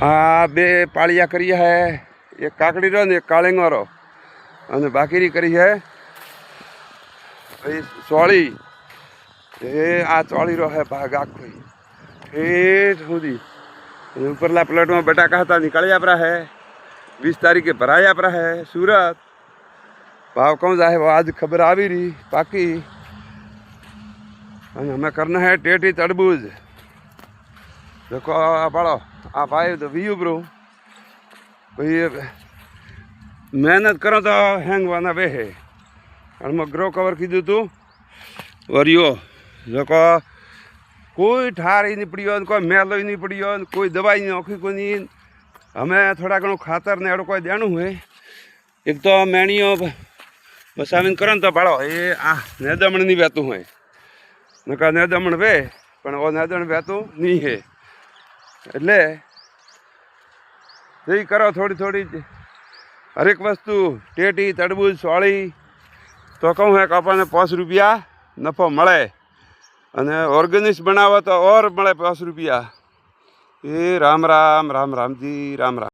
આ બે પાળિયા કરી હે, એક કાકડી રો ને એક કાળેંગો અને બાકીરી કરી હે ભાઈ ચોળી. એ આ ચોળી રો હે ભાગ આખો ઠેઠ સુધી. ઉપરલા પ્લેટમાં બટાકા હતા નીકળી આપરા હે, 20 तारीखे भराई आपरा है सूरत। भाव कौन जाए वो आज खबर आवी रही बाकी। हमें करना है टेटी तरबूज। देखो बड़ो आ भाई तो व्यू ब्रो भाई मेहनत करो तो हैंगवाना वे है। और मैं ग्रो कवर कीधु तू वरियो देखो कोई ठार ही नहीं पड़ियो, कोई मेलो ही नहीं पड़ियो, कोई दवाई नहीं औखी को नहीं। हमें थोड़ा घणो खातर ने एड़ो कोई देणु है। एक तो मेणियो बसावीने करो तो भाड़ो ये आ नेदमण नहीं वहतु है, नका नेदमण वे पण वो नेदमण वहतु नहीं है। एटले यही करो थोड़ी थोड़ी हर एक वस्तु टेटी तरबूज सोड़ी तो कहूँ है कि आपने 5 रुपया नफो मळे अने ऑर्गेनिक बनावो तो और मळे 5 रुपया। ये राम राम राम राम जी राम राम।